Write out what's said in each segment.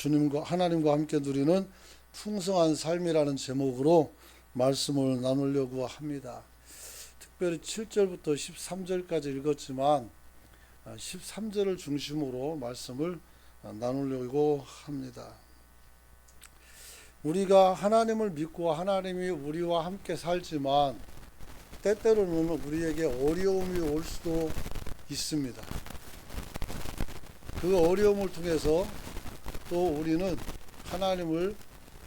하나님과 함께 누리는 풍성한 삶이라는 제목으로 말씀을 나누려고 합니다. 특별히 7절부터 13절까지 읽었지만 13절을 중심으로 말씀을 나누려고 합니다. 우리가 하나님을 믿고 하나님이 우리와 함께 살지만 때때로는 우리에게 어려움이 올 수도 있습니다. 그 어려움을 통해서 또 우리는 하나님을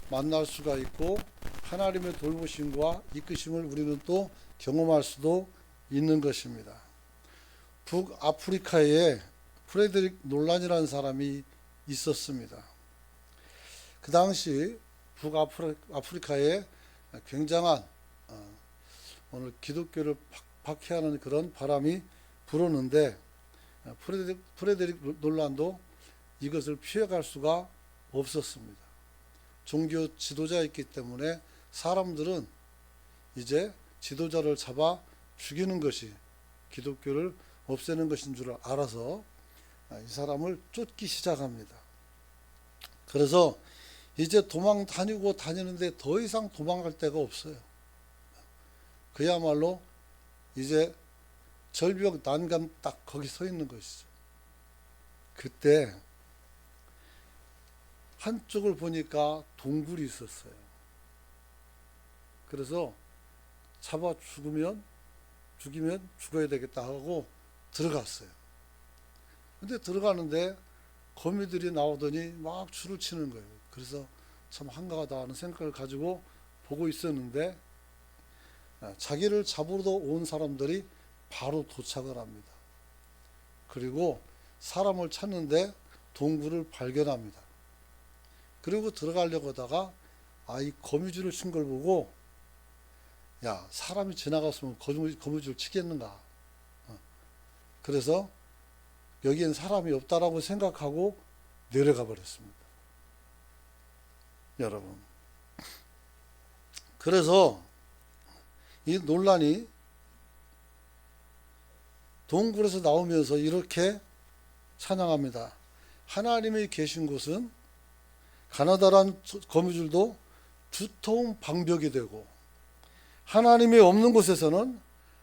만날 수가 있고 하나님의 돌보심과 이끄심을 우리는 또 경험할 수도 있는 것입니다. 북아프리카에 프레드릭 놀란이라는 사람이 있었습니다. 그 당시 북아프리카에 굉장한 오늘 기독교를 박해하는 그런 바람이 불었는데 프레드릭 놀란도 이것을 피해갈 수가 없었습니다. 종교 지도자였기 때문에 사람들은 이제 지도자를 잡아 죽이는 것이 기독교를 없애는 것인 줄 알아서 이 사람을 쫓기 시작합니다. 그래서 이제 도망 다니는데 더 이상 도망갈 데가 없어요. 그야말로 이제 절벽 난간 딱 거기 서 있는 것이죠. 그때 한쪽을 보니까 동굴이 있었어요. 그래서 잡아 죽이면 죽어야 되겠다 하고 들어갔어요. 근데 들어가는데 거미들이 나오더니 막 줄을 치는 거예요. 그래서 참 한가하다 하는 생각을 가지고 보고 있었는데 자기를 잡으러 온 사람들이 바로 도착을 합니다. 그리고 사람을 찾는데 동굴을 발견합니다. 그리고 들어가려고 하다가 이 거미줄을 친 걸 보고 야, 사람이 지나갔으면 거미줄 치겠는가. 그래서 여기엔 사람이 없다라고 생각하고 내려가 버렸습니다. 여러분. 그래서 이 논란이 동굴에서 나오면서 이렇게 찬양합니다. 하나님이 계신 곳은 가나다란 거미줄도 두터운 방벽이 되고 하나님이 없는 곳에서는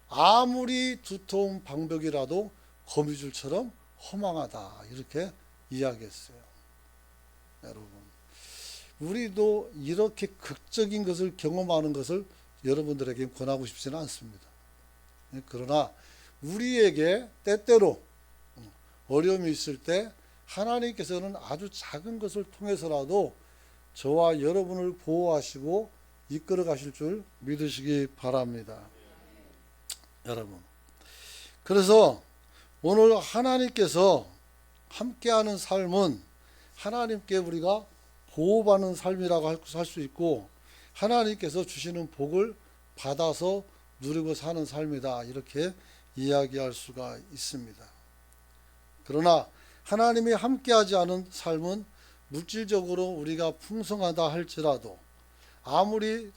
아무리 두터운 방벽이라도 거미줄처럼 허망하다 이렇게 이야기했어요. 여러분, 우리도 이렇게 극적인 것을 경험하는 것을 여러분들에게 권하고 싶지는 않습니다. 그러나 우리에게 때때로 어려움이 있을 때 하나님께서는 아주 작은 것을 통해서라도 저와 여러분을 보호하시고 이끌어 가실 줄 믿으시기 바랍니다. 여러분, 그래서 오늘 하나님께서 함께하는 삶은 하나님께 우리가 보호받는 삶이라고 할 수 있고 하나님께서 주시는 복을 받아서 누리고 사는 삶이다 이렇게 이야기할 수가 있습니다. 그러나 하나님이 함께하지 않은 삶은 물질적으로 우리가 풍성하다 할지라도 아무리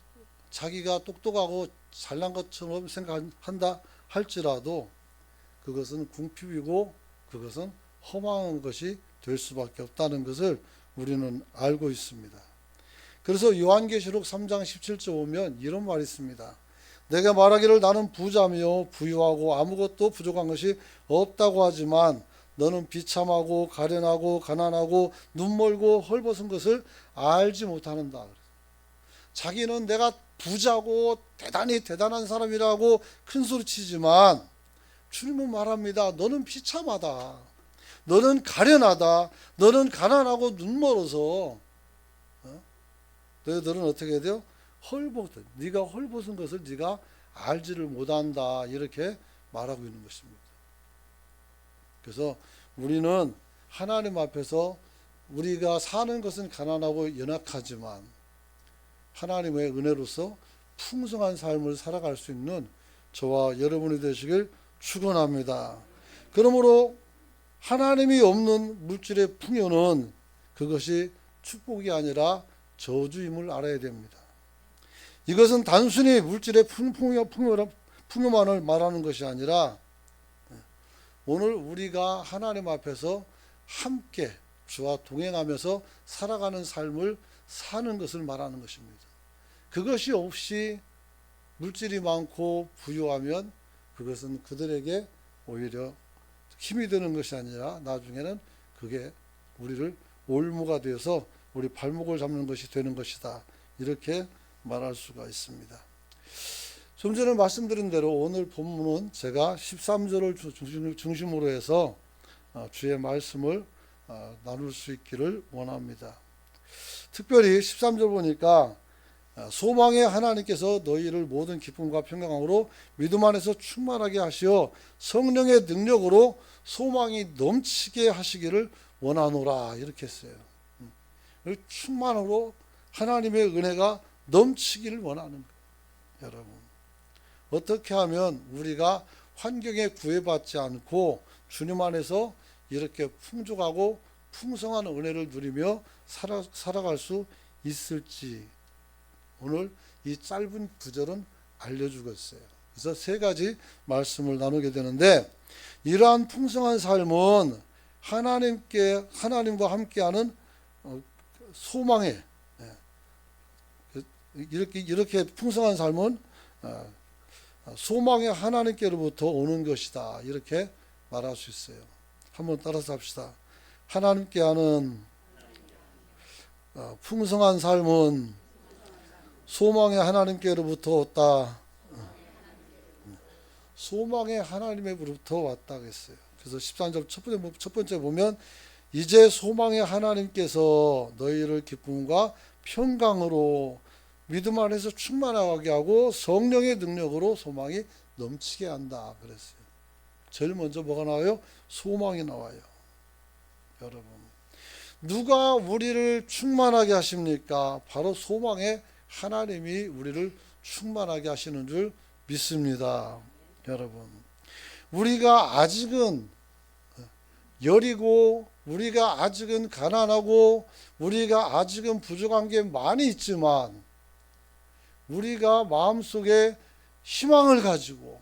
자기가 똑똑하고 잘난 것처럼 생각한다 할지라도 그것은 궁핍이고 그것은 허망한 것이 될 수밖에 없다는 것을 우리는 알고 있습니다. 그래서 요한계시록 3장 17절 보면 이런 말이 있습니다. 내가 말하기를 나는 부자며 부유하고 아무것도 부족한 것이 없다고 하지만 너는 비참하고 가련하고 가난하고 눈멀고 헐벗은 것을 알지 못하는다. 자기는 내가 부자고 대단히 대단한 사람이라고 큰소리치지만 주님은 말합니다. 너는 비참하다. 너는 가련하다. 너는 가난하고 눈멀어서 너희들은 어떻게 해야 돼요? 네가 헐벗은 것을 네가 알지를 못한다. 이렇게 말하고 있는 것입니다. 그래서 우리는 하나님 앞에서 우리가 사는 것은 가난하고 연약하지만 하나님의 은혜로서 풍성한 삶을 살아갈 수 있는 저와 여러분이 되시길 축원합니다. 그러므로 하나님이 없는 물질의 풍요는 그것이 축복이 아니라 저주임을 알아야 됩니다. 이것은 단순히 물질의 풍요만을 말하는 것이 아니라 오늘 우리가 하나님 앞에서 함께 주와 동행하면서 살아가는 삶을 사는 것을 말하는 것입니다. 그것이 없이 물질이 많고 부유하면 그것은 그들에게 오히려 힘이 되는 것이 아니라 나중에는 그게 우리를 올무가 되어서 우리 발목을 잡는 것이 되는 것이다. 이렇게 말할 수가 있습니다. 좀 전에 말씀드린 대로 오늘 본문은 제가 13절을 중심으로 해서 주의 말씀을 나눌 수 있기를 원합니다. 특별히 13절 보니까 소망의 하나님께서 너희를 모든 기쁨과 평강으로 믿음 안에서 충만하게 하시어 성령의 능력으로 소망이 넘치게 하시기를 원하노라 이렇게 했어요. 충만으로 하나님의 은혜가 넘치기를 원하는 거예요. 여러분, 어떻게 하면 우리가 환경에 구애받지 않고 주님 안에서 이렇게 풍족하고 풍성한 은혜를 누리며 살아갈 수 있을지 오늘 이 짧은 구절은 알려주겠어요. 그래서 세 가지 말씀을 나누게 되는데, 이러한 풍성한 삶은 하나님과 함께하는 소망에, 이렇게 풍성한 삶은 소망의 하나님께로부터 오는 것이다. 이렇게 말할 수 있어요. 한번 따라서 합시다. 하나님께 하는 풍성한 삶은 소망의 하나님께로부터 왔다. 소망의 하나님으로부터 왔다 그랬어요. 그래서 13절 첫 번째 보면 이제 소망의 하나님께서 너희를 기쁨과 평강으로 믿음 안에서 충만하게 하고 성령의 능력으로 소망이 넘치게 한다 그랬어요. 제일 먼저 뭐가 나와요? 소망이 나와요. 여러분, 누가 우리를 충만하게 하십니까? 바로 소망의 하나님이 우리를 충만하게 하시는 줄 믿습니다. 여러분, 우리가 아직은 여리고 우리가 아직은 가난하고 우리가 아직은 부족한 게 많이 있지만 우리가 마음속에 희망을 가지고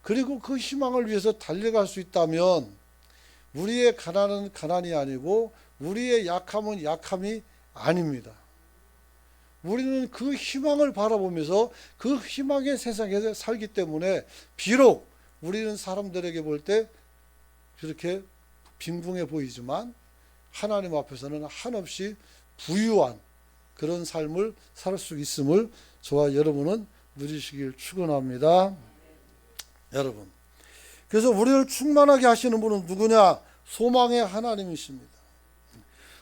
그리고 그 희망을 위해서 달려갈 수 있다면 우리의 가난은 가난이 아니고 우리의 약함은 약함이 아닙니다. 우리는 그 희망을 바라보면서 그 희망의 세상에서 살기 때문에 비록 우리는 사람들에게 볼 때 그렇게 빈궁해 보이지만 하나님 앞에서는 한없이 부유한 그런 삶을 살 수 있음을 저와 여러분은 누리시길 축원합니다. 여러분, 그래서 우리를 충만하게 하시는 분은 누구냐? 소망의 하나님이십니다.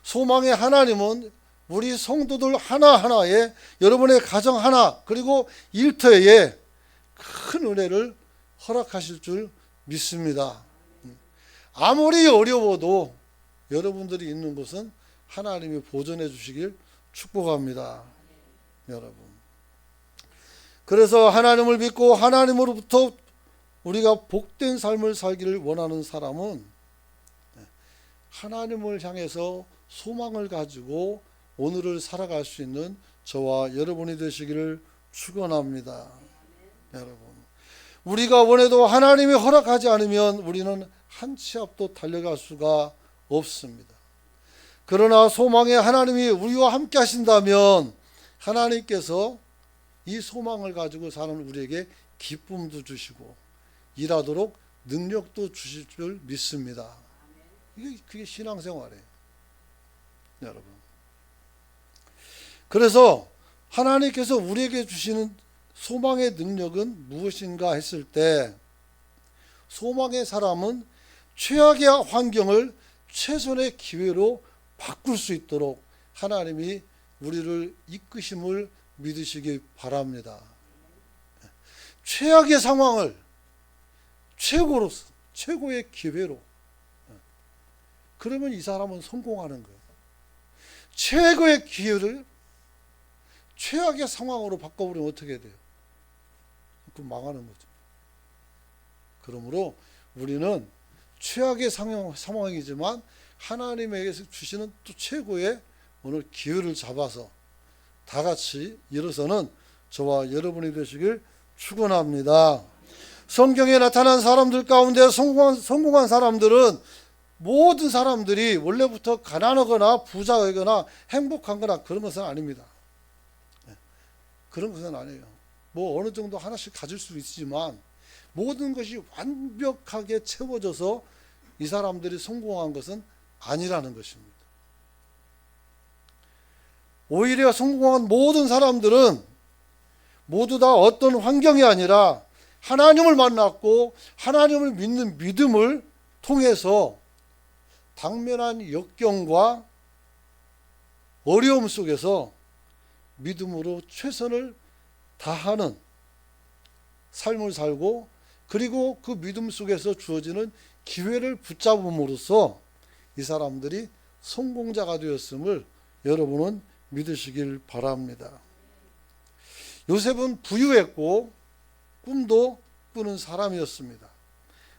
소망의 하나님은 우리 성도들 하나하나에, 여러분의 가정 하나, 그리고 일터에 큰 은혜를 허락하실 줄 믿습니다. 아무리 어려워도 여러분들이 있는 곳은 하나님이 보존해 주시길 축복합니다. 여러분, 그래서 하나님을 믿고 하나님으로부터 우리가 복된 삶을 살기를 원하는 사람은 하나님을 향해서 소망을 가지고 오늘을 살아갈 수 있는 저와 여러분이 되시기를 축원합니다. 여러분, 우리가 원해도 하나님이 허락하지 않으면 우리는 한 치 앞도 달려갈 수가 없습니다. 그러나 소망의 하나님이 우리와 함께 하신다면 하나님께서 이 소망을 가지고 사는 우리에게 기쁨도 주시고 일하도록 능력도 주실 줄 믿습니다. 그게 신앙생활이에요. 여러분, 그래서 하나님께서 우리에게 주시는 소망의 능력은 무엇인가 했을 때, 소망의 사람은 최악의 환경을 최선의 기회로 바꿀 수 있도록 하나님이 우리를 이끄심을 믿으시기 바랍니다. 최악의 상황을 최고로서, 최고의 기회로, 그러면 이 사람은 성공하는 거예요. 최고의 기회를 최악의 상황으로 바꿔버리면 어떻게 돼요? 그럼 망하는 거죠. 그러므로 우리는 최악의 상황이지만 하나님에게서 주시는 또 최고의 오늘 기회를 잡아서 다 같이 일어서는 저와 여러분이 되시길 축원합니다. 성경에 나타난 사람들 가운데 성공한 사람들은 모든 사람들이 원래부터 가난하거나 부자이거나 행복한거나 그런 것은 아닙니다. 그런 것은 아니에요. 뭐 어느 정도 하나씩 가질 수 있지만 모든 것이 완벽하게 채워져서 이 사람들이 성공한 것은 아니라는 것입니다. 오히려 성공한 모든 사람들은 모두 다 어떤 환경이 아니라 하나님을 만났고 하나님을 믿는 믿음을 통해서 당면한 역경과 어려움 속에서 믿음으로 최선을 다하는 삶을 살고, 그리고 그 믿음 속에서 주어지는 기회를 붙잡음으로써 이 사람들이 성공자가 되었음을 여러분은 믿으시길 바랍니다. 요셉은 부유했고 꿈도 꾸는 사람이었습니다.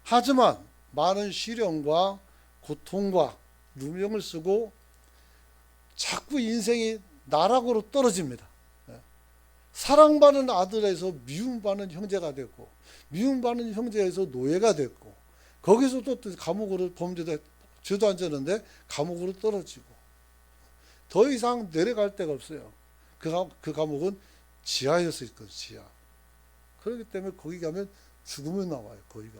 하지만 많은 시련과 고통과 누명을 쓰고 자꾸 인생이 나락으로 떨어집니다. 사랑받는 아들에서 미움받는 형제가 됐고, 미움받는 형제에서 노예가 됐고, 거기서 또 감옥으로 범죄자 죄도 안 졌는데 감옥으로 떨어지고, 더 이상 내려갈 데가 없어요. 그 감옥은 지하에서 있거든요. 지하. 그렇기 때문에 거기 가면 죽으면 나와요. 거기가.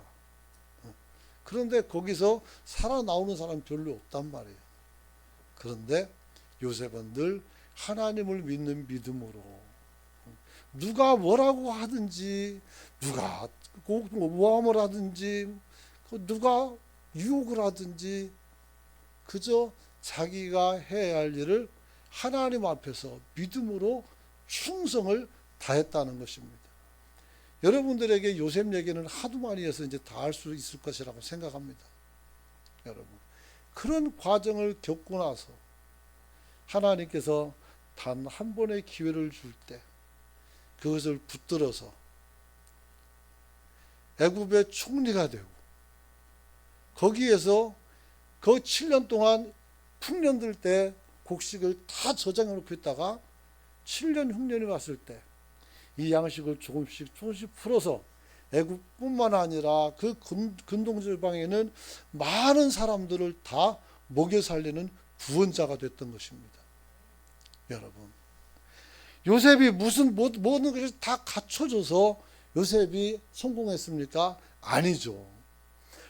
그런데 거기서 살아나오는 사람이 별로 없단 말이에요. 그런데 요셉은 늘 하나님을 믿는 믿음으로, 누가 뭐라고 하든지, 누가 모함을 하든지, 누가 유혹을 하든지 그저 자기가 해야 할 일을 하나님 앞에서 믿음으로 충성을 다했다는 것입니다. 여러분들에게 요셉 얘기는 하도 많이 해서 이제 다 알 수 있을 것이라고 생각합니다. 여러분, 그런 과정을 겪고 나서 하나님께서 단 한 번의 기회를 줄 때 그것을 붙들어서 애굽의 총리가 되고, 거기에서 그 7년 동안 풍년들 때 곡식을 다 저장해 놓고 있다가 7년 흉년이 왔을 때 이 양식을 조금씩 풀어서 애굽뿐만 아니라 그 근동지방에는 많은 사람들을 다 먹여 살리는 구원자가 됐던 것입니다. 여러분, 요셉이 모든 것이 다 갖춰져서 요셉이 성공했습니까? 아니죠.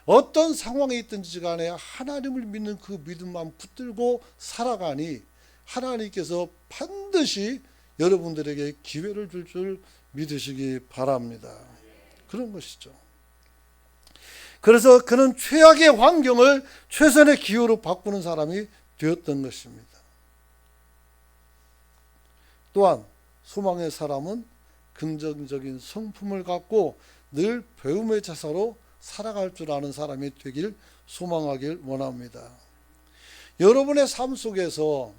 어떤 상황에 있든지 간에 하나님을 믿는 그 믿음만 붙들고 살아가니 하나님께서 반드시 여러분들에게 기회를 줄 믿으시기 바랍니다. 그런 것이죠. 그래서 그는 최악의 환경을 최선의 기회로 바꾸는 사람이 되었던 것입니다. 또한 소망의 사람은 긍정적인 성품을 갖고 늘 배움의 자세로 살아갈 줄 아는 사람이 되길 소망하길 원합니다. 여러분의 삶 속에서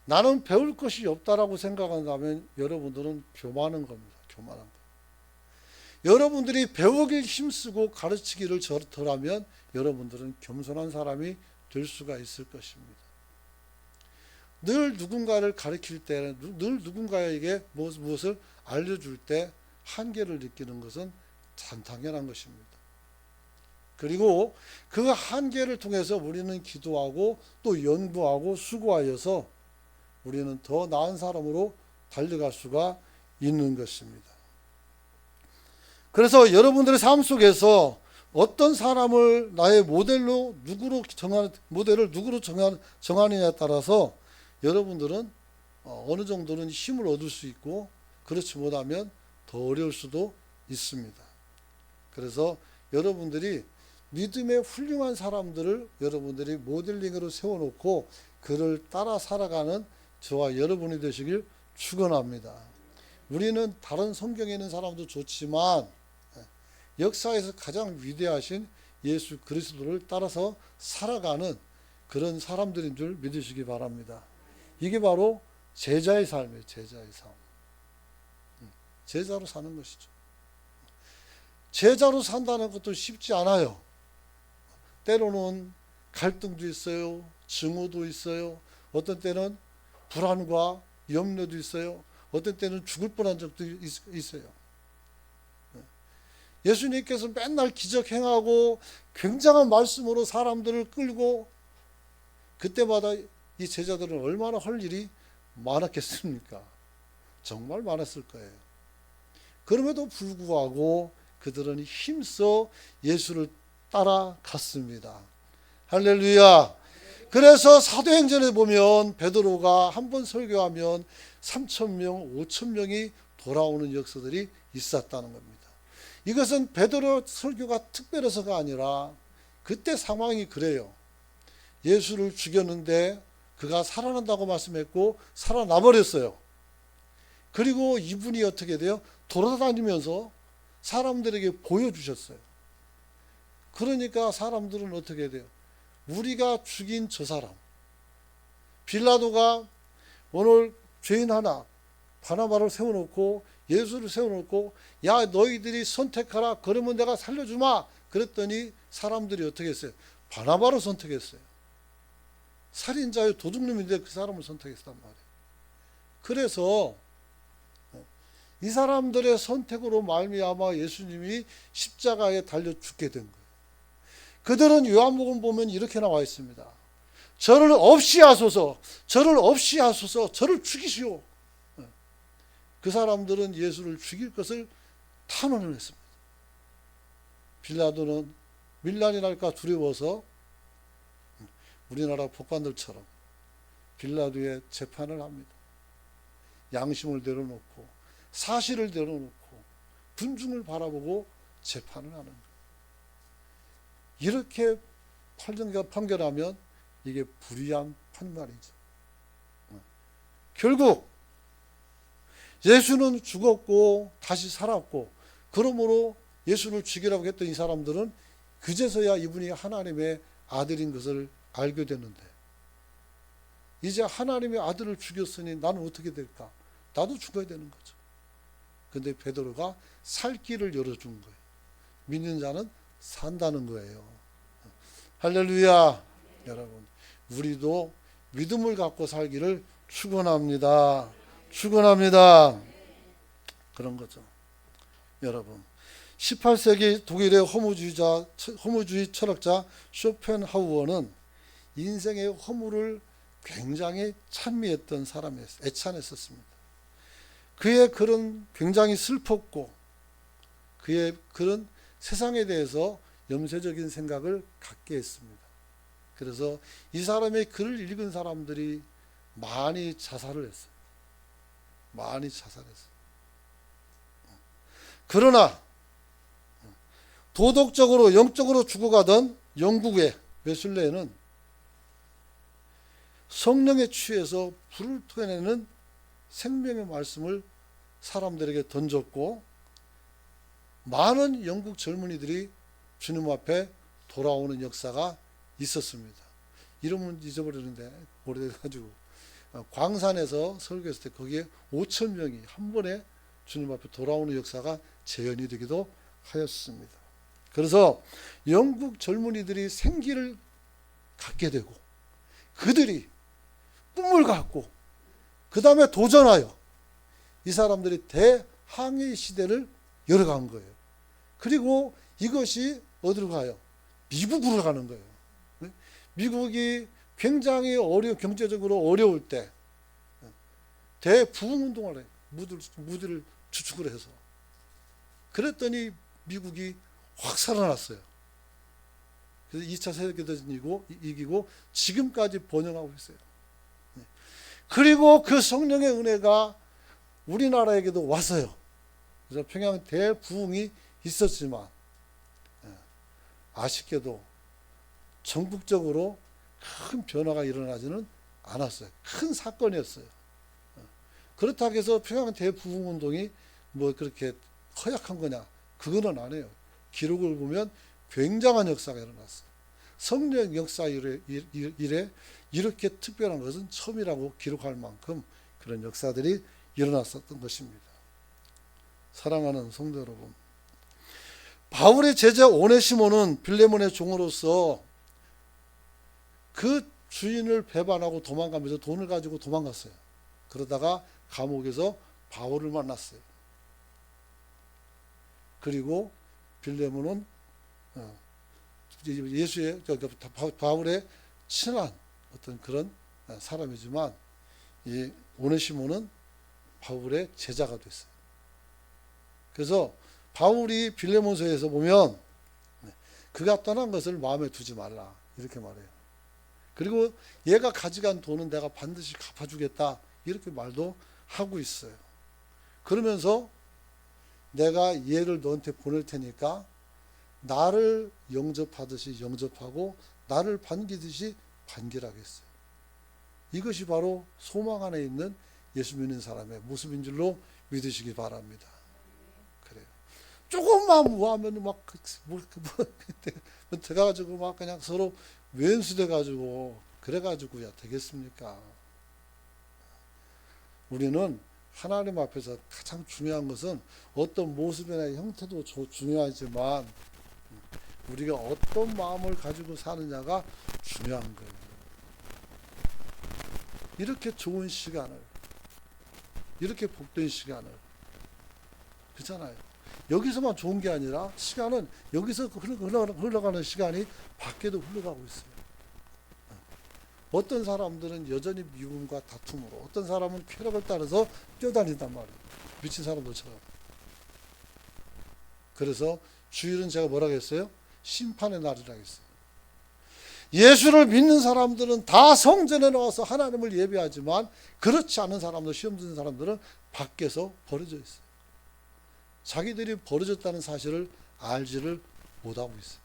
나는 배울 것이 없다라고 생각한다면 여러분들은 교만한 겁니다. 교만한 거. 여러분들이 배우길 힘쓰고 가르치기를 덜하면 여러분들은 겸손한 사람이 될 수가 있을 것입니다. 늘 누군가를 가르칠 때, 늘 누군가에게 무엇을 알려줄 때 한계를 느끼는 것은 당연한 것입니다. 그리고 그 한계를 통해서 우리는 기도하고 또 연구하고 수고하여서 우리는 더 나은 사람으로 달려갈 수가 있는 것입니다. 그래서 여러분들의 삶 속에서 어떤 사람을 나의 모델로 모델을 누구로 정하느냐에 따라서 여러분들은 어느 정도는 힘을 얻을 수 있고, 그렇지 못하면 더 어려울 수도 있습니다. 그래서 여러분들이 믿음의 훌륭한 사람들을 여러분들이 모델링으로 세워놓고 그를 따라 살아가는 저와 여러분이 되시길 축원합니다. 우리는 다른 성경에 있는 사람도 좋지만 역사에서 가장 위대하신 예수 그리스도를 따라서 살아가는 그런 사람들인 줄 믿으시기 바랍니다. 이게 바로 제자의 삶이에요. 제자의 삶. 제자로 사는 것이죠. 제자로 산다는 것도 쉽지 않아요. 때로는 갈등도 있어요. 증오도 있어요. 어떤 때는 불안과 염려도 있어요. 어떤 때는 죽을 뻔한 적도 있어요. 예수님께서 맨날 기적 행하고 굉장한 말씀으로 사람들을 끌고 그때마다 이 제자들은 얼마나 할 일이 많았겠습니까? 정말 많았을 거예요. 그럼에도 불구하고 그들은 힘써 예수를 따라갔습니다. 할렐루야. 그래서 사도행전에 보면 베드로가 한 번 설교하면 3,000명, 5,000명이 돌아오는 역사들이 있었다는 겁니다. 이것은 베드로 설교가 특별해서가 아니라 그때 상황이 그래요. 예수를 죽였는데 그가 살아난다고 말씀했고 살아나 버렸어요. 그리고 이분이 어떻게 돼요? 돌아다니면서 사람들에게 보여주셨어요. 그러니까 사람들은 어떻게 돼요? 우리가 죽인 저 사람, 빌라도가 오늘 죄인 하나 바나바를 세워놓고 예수를 세워놓고 야 너희들이 선택하라 그러면 내가 살려주마 그랬더니 사람들이 어떻게 했어요? 바나바를 선택했어요. 살인자의 도둑놈인데 그 사람을 선택했단 말이에요. 그래서 이 사람들의 선택으로 말미암아 예수님이 십자가에 달려 죽게 된 거예요. 그들은 요한복음 보면 이렇게 나와 있습니다. 저를 없이 하소서, 저를 없이 하소서, 저를 죽이시오. 그 사람들은 예수를 죽일 것을 탄원을 했습니다. 빌라도는 밀란이 날까 두려워서 우리나라 법관들처럼 빌라도의 재판을 합니다. 양심을 내려놓고 사실을 내려놓고 군중을 바라보고 재판을 하는 거예요. 이렇게 판결하면 이게 불의한 판결이죠. 결국 예수는 죽었고 다시 살았고 그러므로 예수를 죽이라고 했던 이 사람들은 그제서야 이분이 하나님의 아들인 것을 알게 됐는데 이제 하나님의 아들을 죽였으니 나는 어떻게 될까? 나도 죽어야 되는 거죠. 근데 베드로가 살 길을 열어준 거예요. 믿는 자는 산다는 거예요. 할렐루야. 여러분 우리도 믿음을 갖고 살기를 축원합니다. 축원합니다. 그런 거죠. 여러분 18세기 독일의 허무주의 철학자 쇼펜하우어는 인생의 허무를 굉장히 찬미했던 사람이었어요. 애찬했었습니다. 그의 글은 굉장히 슬펐고 그의 글은 세상에 대해서 염세적인 생각을 갖게 했습니다. 그래서 이 사람의 글을 읽은 사람들이 많이 자살을 했어요. 많이 자살했어요. 그러나 도덕적으로 영적으로 죽어가던 영국의 웨슬레는 성령에 취해서 불을 토해내는 생명의 말씀을 사람들에게 던졌고 많은 영국 젊은이들이 주님 앞에 돌아오는 역사가 있었습니다. 이름은 잊어버리는데 오래돼가지고 광산에서 설교했을 때 거기에 5,000명이 한 번에 주님 앞에 돌아오는 역사가 재현이 되기도 하였습니다. 그래서 영국 젊은이들이 생기를 갖게 되고 그들이 꿈을 갖고 그 다음에 도전하여 이 사람들이 대항해 시대를 열어간 거예요. 그리고 이것이 어디로 가요? 미국으로 가는 거예요. 미국이 굉장히 경제적으로 어려울 때 대부흥운동을 해요. 무기를 주축을 해서. 그랬더니 미국이 확 살아났어요. 그래서 2차 세계대전 이기고 지금까지 번영하고 있어요. 그리고 그 성령의 은혜가 우리나라에게도 왔어요. 그래서 평양 대부흥이 있었지만 아쉽게도 전국적으로 큰 변화가 일어나지는 않았어요. 큰 사건이었어요. 그렇다고 해서 평양 대부흥운동이 뭐 그렇게 허약한 거냐? 그거는 아니에요. 기록을 보면 굉장한 역사가 일어났어요. 성령 역사 이래 이렇게 특별한 것은 처음이라고 기록할 만큼 그런 역사들이 일어났었던 것입니다. 사랑하는 성도 여러분, 바울의 제자 오네시모는 빌레몬의 종으로서 그 주인을 배반하고 도망가면서 돈을 가지고 도망갔어요. 그러다가 감옥에서 바울을 만났어요. 그리고 빌레몬은 예수의 바울의 친한 어떤 그런 사람이지만 이 오네시모는 바울의 제자가 됐어요. 그래서 바울이 빌레몬서에서 보면 그가 떠난 것을 마음에 두지 말라 이렇게 말해요. 그리고 얘가 가져간 돈은 내가 반드시 갚아주겠다 이렇게 말도 하고 있어요. 그러면서 내가 얘를 너한테 보낼 테니까 나를 영접하듯이 영접하고 나를 반기듯이 반기라겠어요. 이것이 바로 소망 안에 있는 예수 믿는 사람의 모습인 줄로 믿으시기 바랍니다. 그래요. 조금만 우하면 막 들어가지고 막 그냥 서로 왼수돼가지고 그래가지고야 되겠습니까? 우리는 하나님 앞에서 가장 중요한 것은 어떤 모습이나 형태도 중요하지만 우리가 어떤 마음을 가지고 사느냐가 중요한 거예요. 이렇게 좋은 시간을, 이렇게 복된 시간을, 그렇잖아요. 여기서만 좋은 게 아니라 시간은 여기서 흘러가는 시간이 밖에도 흘러가고 있어요. 어떤 사람들은 여전히 미움과 다툼으로, 어떤 사람은 쾌락을 따라서 뛰어다닌단 말이에요. 미친 사람들처럼. 그래서 주일은 제가 뭐라고 했어요? 심판의 날이라고 했어요. 예수를 믿는 사람들은 다 성전에 나와서 하나님을 예배하지만 그렇지 않은 사람들, 시험 드는 사람들은 밖에서 버려져 있어요. 자기들이 버려졌다는 사실을 알지를 못하고 있어요.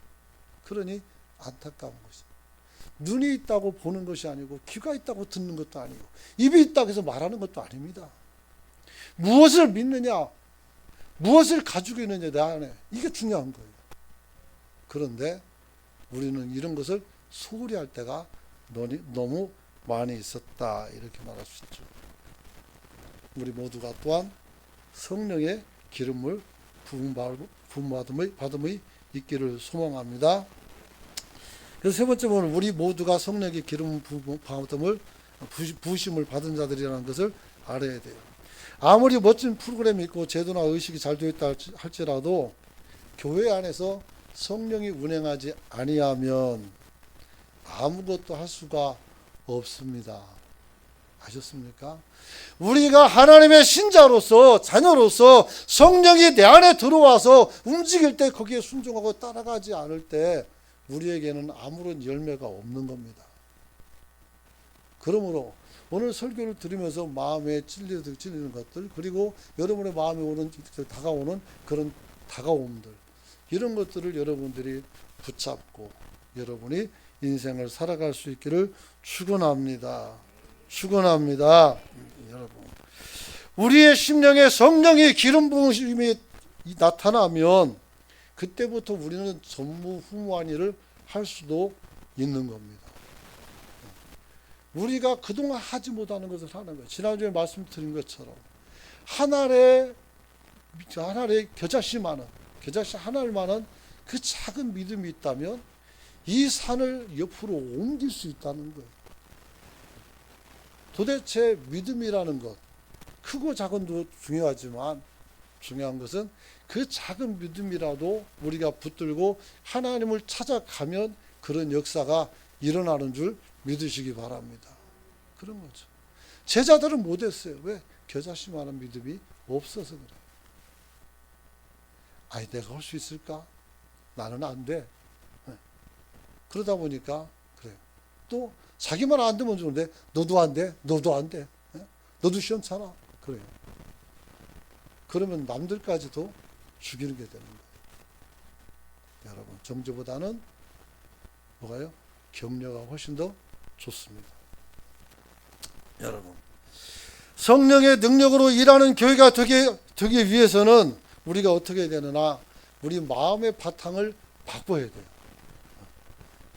그러니 안타까운 것이죠. 눈이 있다고 보는 것이 아니고 귀가 있다고 듣는 것도 아니고 입이 있다고 해서 말하는 것도 아닙니다. 무엇을 믿느냐, 무엇을 가지고 있느냐 내 안에, 이게 중요한 거예요. 그런데 우리는 이런 것을 소홀히 할 때가 너무 많이 있었다 이렇게 말할 수 있죠. 우리 모두가 또한 성령의 기름을 부음받음의 있기를 소망합니다. 그래서 세 번째 보면 우리 모두가 성령의 기름 부으심을 받은 자들이라는 것을 알아야 돼요. 아무리 멋진 프로그램이 있고 제도나 의식이 잘 되어 있다 할지라도 교회 안에서 성령이 운행하지 아니하면 아무것도 할 수가 없습니다. 아셨습니까? 우리가 하나님의 신자로서, 자녀로서 성령이 내 안에 들어와서 움직일 때 거기에 순종하고 따라가지 않을 때 우리에게는 아무런 열매가 없는 겁니다. 그러므로 오늘 설교를 들으면서 마음에 찔리는 것들, 그리고 여러분의 마음에 다가오는 그런 다가옴들, 이런 것들을 여러분들이 붙잡고 여러분이 인생을 살아갈 수 있기를 축원합니다. 여러분, 우리의 심령에 성령의 기름 부으심이 나타나면 그때부터 우리는 전무후무한 일을 할 수도 있는 겁니다. 우리가 그동안 하지 못하는 것을 하는 거예요. 지난주에 말씀드린 것처럼 하늘에 겨자씨 하늘만한 그 작은 믿음이 있다면 이 산을 옆으로 옮길 수 있다는 거예요. 도대체 믿음이라는 것, 크고 작은도 중요하지만 중요한 것은 그 작은 믿음이라도 우리가 붙들고 하나님을 찾아가면 그런 역사가 일어나는 줄 믿으시기 바랍니다. 그런 거죠. 제자들은 못했어요. 왜? 겨자씨만한 믿음이 없어서 그래요. 아니 내가 할 수 있을까? 나는 안 돼. 그러다 보니까 그래요. 또 자기만 안 되면 좋은데 너도 안 돼? 너도 안 돼? 너도 시원찮아? 그래요. 그러면 남들까지도 죽이는 게 되는 거예요. 여러분, 정죄보다는 뭐가요? 격려가 훨씬 더 좋습니다. 여러분, 성령의 능력으로 일하는 교회가 되기 위해서는 우리가 어떻게 해야 되느냐? 우리 마음의 바탕을 바꿔야 돼요.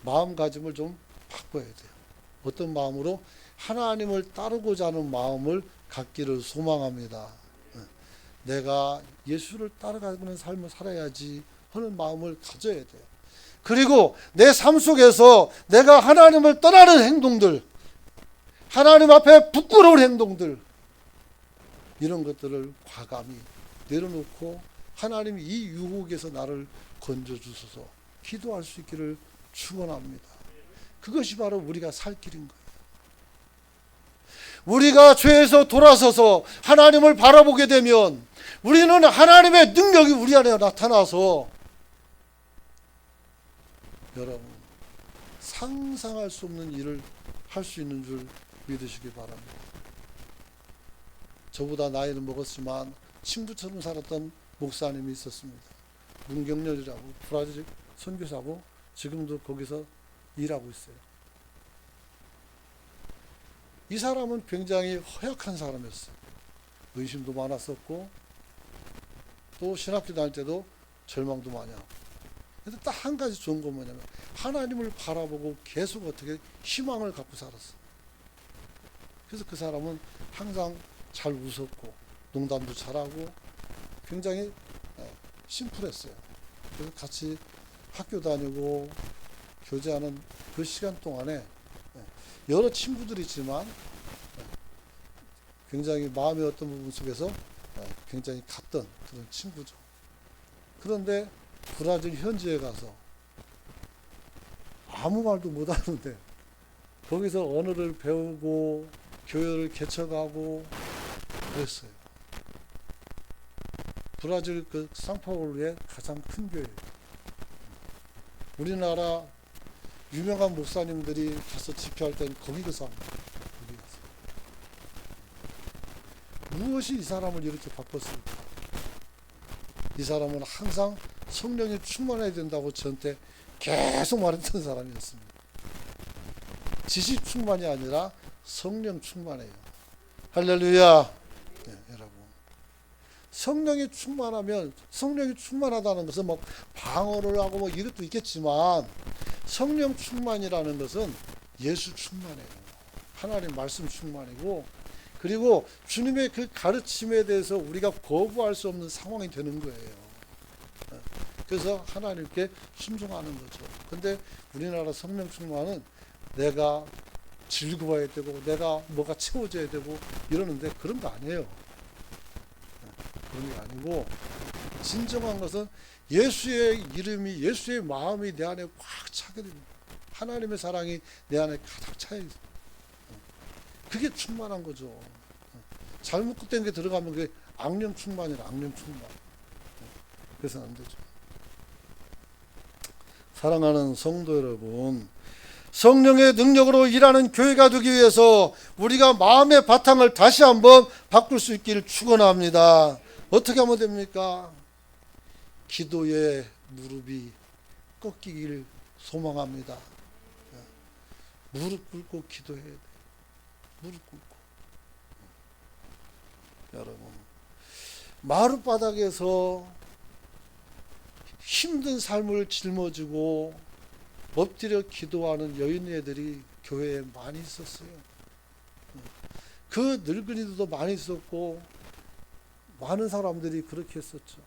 마음가짐을 좀 바꿔야 돼요. 어떤 마음으로? 하나님을 따르고자 하는 마음을 갖기를 소망합니다. 내가 예수를 따라가는 삶을 살아야지 하는 마음을 가져야 돼요. 그리고 내 삶 속에서 내가 하나님을 떠나는 행동들, 하나님 앞에 부끄러운 행동들, 이런 것들을 과감히 내려놓고 하나님이 이 유혹에서 나를 건져주소서 기도할 수 있기를 축원합니다. 그것이 바로 우리가 살 길인 거예요. 우리가 죄에서 돌아서서 하나님을 바라보게 되면 우리는 하나님의 능력이 우리 안에 나타나서 여러분 상상할 수 없는 일을 할 수 있는 줄 믿으시기 바랍니다. 저보다 나이는 먹었지만 친구처럼 살았던 목사님이 있었습니다. 문경렬이라고 브라질 선교사고 지금도 거기서 일하고 있어요. 이 사람은 굉장히 허약한 사람이었어요. 의심도 많았었고 또 신학교 다닐 때도 절망도 많이 하고. 근데 딱 한 가지 좋은 건 뭐냐면 하나님을 바라보고 계속 어떻게 희망을 갖고 살았어요. 그래서 그 사람은 항상 잘 웃었고 농담도 잘하고 굉장히 심플했어요. 그래서 같이 학교 다니고 교제하는 그 시간 동안에 여러 친구들이 있지만 굉장히 마음의 어떤 부분 속에서 굉장히 같던 그런 친구죠. 그런데 브라질 현지에 가서 아무 말도 못하는데 거기서 언어를 배우고 교회를 개척하고 그랬어요. 브라질 그 상파울루의 가장 큰 교회예요. 우리나라 유명한 목사님들이 가서 집회할 때는 거기 가서 합니다. 거기 가서. 무엇이 이 사람을 이렇게 바꿨을까? 이 사람은 항상 성령이 충만해야 된다고 저한테 계속 말했던 사람이었습니다. 지식 충만이 아니라 성령 충만해요. 할렐루야. 네, 여러분. 성령이 충만하면 성령이 충만하다는 것은 뭐 방언을 하고 뭐 이것도 있겠지만 성령 충만이라는 것은 예수 충만해요. 하나님 말씀 충만이고 그리고 주님의 그 가르침에 대해서 우리가 거부할 수 없는 상황이 되는 거예요. 그래서 하나님께 순종하는 거죠. 근데 우리나라 성령 충만은 내가 즐거워야 되고 내가 뭐가 채워져야 되고 이러는데 그런 거 아니에요. 그런 게 아니고 진정한 것은 예수의 이름이 예수의 마음이 내 안에 꽉 차게 됩니다. 하나님의 사랑이 내 안에 가득 차야 있어요. 그게 충만한 거죠. 잘못된 게 들어가면 그게 악령 충만이라 악령 충만. 그래서 안 되죠. 사랑하는 성도 여러분, 성령의 능력으로 일하는 교회가 되기 위해서 우리가 마음의 바탕을 다시 한번 바꿀 수 있기를 축원합니다. 어떻게 하면 됩니까? 기도의 무릎이 꺾이길 소망합니다. 무릎 꿇고 기도해야 돼요. 무릎 꿇고. 여러분, 마룻바닥에서 힘든 삶을 짊어지고 엎드려 기도하는 여인네들이 교회에 많이 있었어요. 그 늙은이들도 많이 있었고 많은 사람들이 그렇게 했었죠.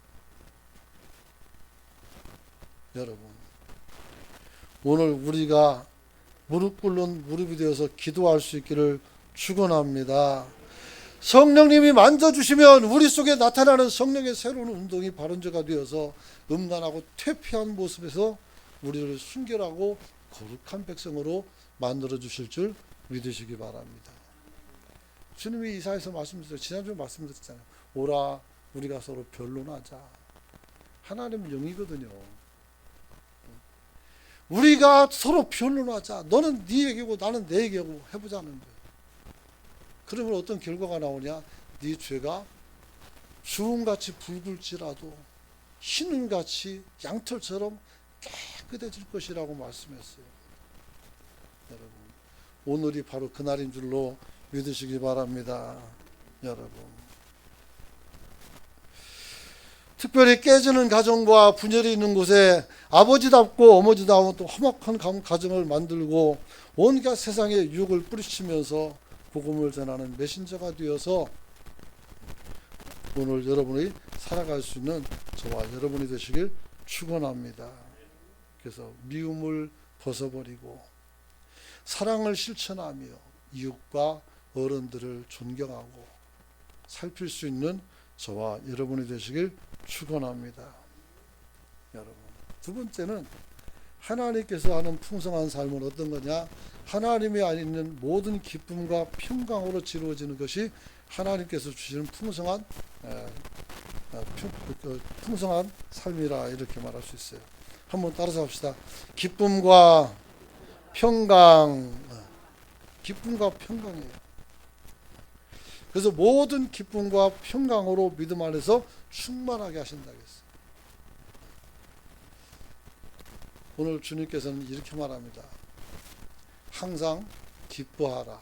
여러분, 오늘 우리가 무릎 꿇는 무릎이 되어서 기도할 수 있기를 축원합니다. 성령님이 만져주시면 우리 속에 나타나는 성령의 새로운 운동이 발원자가 되어서 음란하고 퇴폐한 모습에서 우리를 순결하고 거룩한 백성으로 만들어 주실 줄 믿으시기 바랍니다. 주님이 이사야서 말씀드렸어요. 지난주에 말씀드렸잖아요. 오라 우리가 서로 변론하자. 하나님은 영이거든요. 우리가 서로 변론하자. 너는 네 얘기고 나는 내 얘기고 해보자는 거예요. 그러면 어떤 결과가 나오냐? 네 죄가 주홍같이 붉을지라도 흰은같이 양털처럼 깨끗해질 것이라고 말씀했어요. 여러분, 오늘이 바로 그날인 줄로 믿으시기 바랍니다. 여러분, 특별히 깨지는 가정과 분열이 있는 곳에 아버지답고 어머니다운 또 험악한 가정을 만들고 온갖 세상의 유혹을 뿌리치면서 복음을 전하는 메신저가 되어서 오늘 여러분이 살아갈 수 있는 저와 여러분이 되시길 축원합니다. 그래서 미움을 벗어버리고 사랑을 실천하며 이웃과 어른들을 존경하고 살필 수 있는 저와 여러분이 되시길 축원합니다. 여러분, 두 번째는 하나님께서 하는 풍성한 삶은 어떤 거냐? 하나님이 아닌 모든 기쁨과 평강으로 지루어지는 것이 하나님께서 주시는 풍성한 삶이라 이렇게 말할 수 있어요. 한번 따라서 합시다. 기쁨과 평강. 기쁨과 평강이에요. 그래서 모든 기쁨과 평강으로 믿음 안에서 충만하게 하신다고 했어요. 오늘 주님께서는 이렇게 말합니다. 항상 기뻐하라.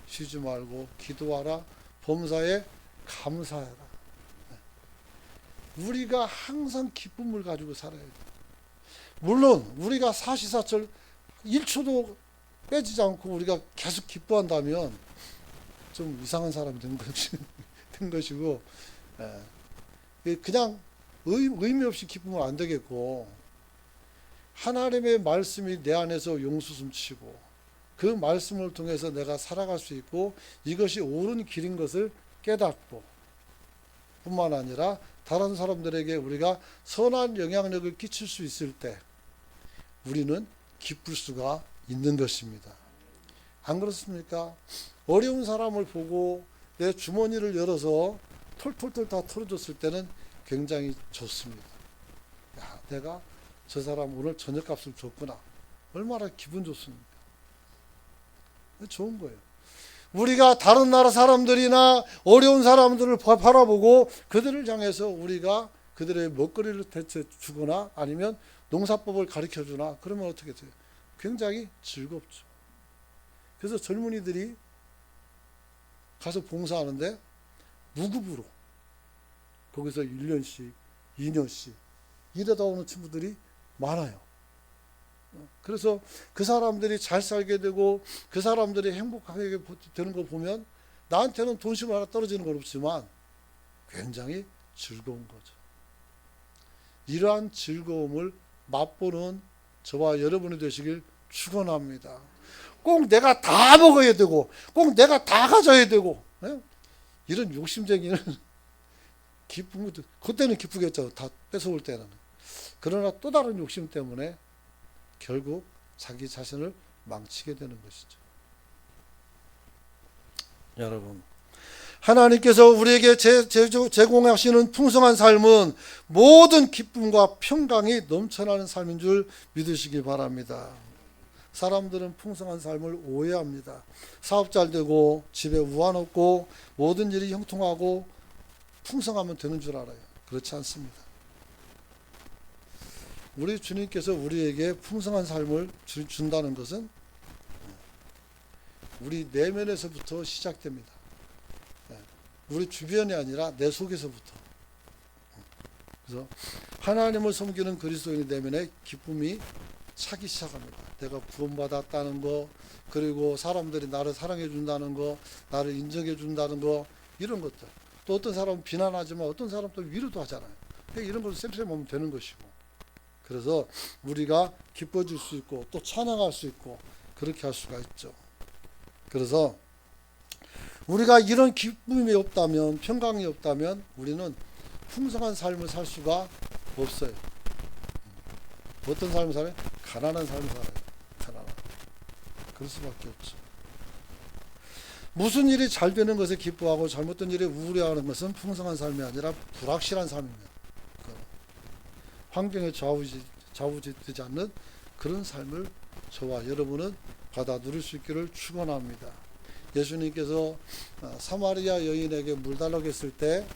쉬지 말고 기도하라. 범사에 감사해라. 우리가 항상 기쁨을 가지고 살아야 돼요. 물론 우리가 사시사철 1초도 빼지지 않고 우리가 계속 기뻐한다면 좀 이상한 사람이 된 것이고, 그냥 의미 없이 기쁘면 안 되겠고, 하나님의 말씀이 내 안에서 용수숨치고 그 말씀을 통해서 내가 살아갈 수 있고 이것이 옳은 길인 것을 깨닫고 뿐만 아니라 다른 사람들에게 우리가 선한 영향력을 끼칠 수 있을 때 우리는 기쁠 수가 있는 것입니다. 안 그렇습니까? 어려운 사람을 보고 내 주머니를 열어서 털털털 다 털어줬을 때는 굉장히 좋습니다. 야, 내가 저 사람 오늘 저녁값을 줬구나. 얼마나 기분 좋습니까? 좋은 거예요. 우리가 다른 나라 사람들이나 어려운 사람들을 바라보고 그들을 향해서 우리가 그들의 먹거리를 대체 주거나 아니면 농사법을 가르쳐 주나 그러면 어떻게 돼요? 굉장히 즐겁죠. 그래서 젊은이들이 가서 봉사하는데 무급으로 거기서 1년씩 2년씩 일하다 오는 친구들이 많아요. 그래서 그 사람들이 잘 살게 되고 그 사람들이 행복하게 되는 걸 보면 나한테는 돈씩 하나 떨어지는 건 없지만 굉장히 즐거운 거죠. 이러한 즐거움을 맛보는 저와 여러분이 되시길 축원합니다. 꼭 내가 다 먹어야 되고 꼭 내가 다 가져야 되고 이런 욕심쟁이는 기쁨을 그때는 기쁘겠죠. 다 뺏어올 때는. 그러나 또 다른 욕심 때문에 결국 자기 자신을 망치게 되는 것이죠. 여러분, 하나님께서 우리에게 제공하시는 풍성한 삶은 모든 기쁨과 평강이 넘쳐나는 삶인 줄 믿으시기 바랍니다. 사람들은 풍성한 삶을 오해합니다. 사업 잘 되고 집에 우환 없고 모든 일이 형통하고 풍성하면 되는 줄 알아요. 그렇지 않습니다. 우리 주님께서 우리에게 풍성한 삶을 준다는 것은 우리 내면에서부터 시작됩니다. 우리 주변이 아니라 내 속에서부터. 그래서 하나님을 섬기는 그리스도인의 내면에 기쁨이 차기 시작합니다. 내가 구원받았다는 거, 그리고 사람들이 나를 사랑해 준다는 거, 나를 인정해 준다는 거, 이런 것들. 또 어떤 사람은 비난하지만 어떤 사람은 또 위로도 하잖아요. 이런 걸 쌤쌤하면 되는 것이고. 그래서 우리가 기뻐질 수 있고 또 찬양할 수 있고 그렇게 할 수가 있죠. 그래서 우리가 이런 기쁨이 없다면, 평강이 없다면 우리는 풍성한 삶을 살 수가 없어요. 어떤 삶을 살아요? 가난한 삶을 살아요. 가난한. 그럴 수밖에 없죠. 무슨 일이 잘 되는 것에 기뻐하고 잘못된 일에 우울해하는 것은 풍성한 삶이 아니라 불확실한 삶입니다. 환경에 좌우되지 않는 그런 삶을 저와 여러분은 받아 누릴 수 있기를 축원합니다. 예수님께서 사마리아 여인에게 물 달라고 했을 때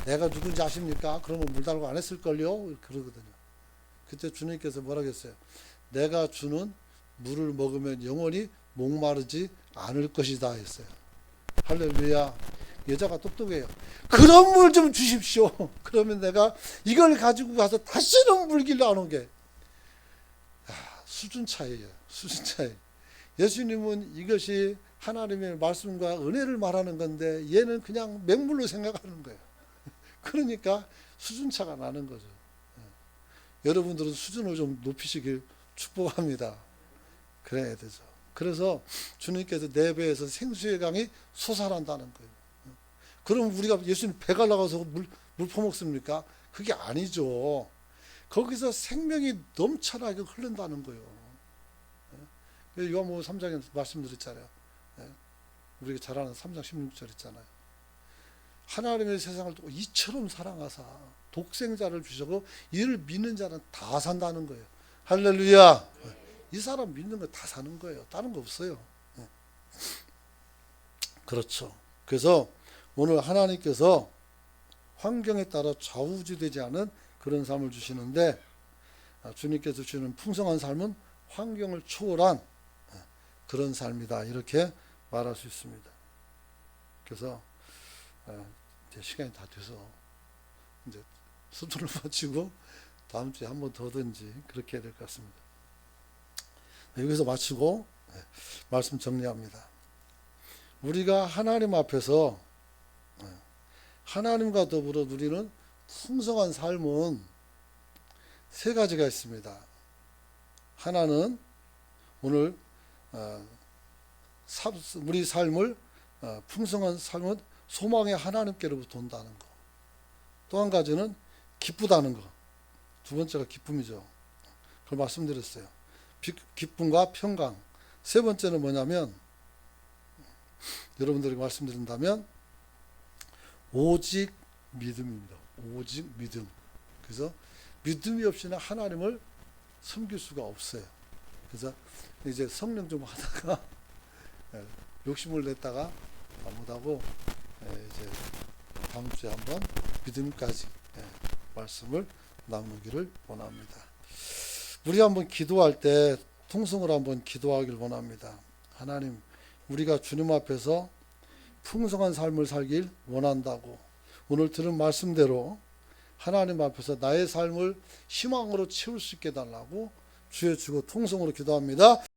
내가 누군지 아십니까? 그러면 물 달라고 안 했을걸요? 그러거든요. 그때 주님께서 뭐라고 했어요? 내가 주는 물을 먹으면 영원히 목마르지 않을 것이다 했어요. 할렐루야. 여자가 똑똑해요. 그런 물 좀 주십시오. 그러면 내가 이걸 가지고 가서 다시는 물길로 안 오게. 수준 차이예요. 수준 차이. 예수님은 이것이 하나님의 말씀과 은혜를 말하는 건데 얘는 그냥 맹물로 생각하는 거예요. 그러니까 수준차가 나는 거죠. 여러분들은 수준을 좀 높이시길 축복합니다. 그래야 되죠. 그래서 주님께서 내 배에서 생수의 강이 솟아난다는 거예요. 그럼 우리가 예수님 배 갈라가서 물 퍼먹습니까? 그게 아니죠. 거기서 생명이 넘쳐나게 흐른다는 거예요. 요한복음 3장에 말씀드렸잖아요. 우리가 잘 아는 3장 16절 있잖아요. 하나님의 세상을 두고 이처럼 사랑하사 독생자를 주시고 이를 믿는 자는 다 산다는 거예요. 할렐루야. 이 사람 믿는 거 다 사는 거예요. 다른 거 없어요. 그렇죠. 그래서 오늘 하나님께서 환경에 따라 좌우지되지 않은 그런 삶을 주시는데, 주님께서 주시는 풍성한 삶은 환경을 초월한 그런 삶이다, 이렇게 말할 수 있습니다. 그래서 이제 시간이 다 돼서 이제 수준을 마치고 다음 주에 한 번 더든지 그렇게 해야 될 것 같습니다. 여기서 마치고 말씀 정리합니다. 우리가 하나님 앞에서 하나님과 더불어 누리는 풍성한 삶은 세 가지가 있습니다. 하나는 오늘 우리 삶을 풍성한 삶은 소망의 하나님께로부터 온다는 것. 또 한 가지는 기쁘다는 것. 두 번째가 기쁨이죠. 그걸 말씀드렸어요. 기쁨과 평강. 세 번째는 뭐냐면, 여러분들에게 말씀드린다면 오직 믿음입니다. 오직 믿음. 그래서 믿음이 없이는 하나님을 섬길 수가 없어요. 그래서 이제 성령 좀 하다가 욕심을 냈다가 못하고 이제 다음 주에 한번 믿음까지 말씀을 나누기를 원합니다. 우리 한번 기도할 때 통성으로 한번 기도하길 원합니다. 하나님, 우리가 주님 앞에서 풍성한 삶을 살길 원한다고 오늘 들은 말씀대로 하나님 앞에서 나의 삶을 희망으로 채울 수 있게 해달라고 주여 주고 통성으로 기도합니다.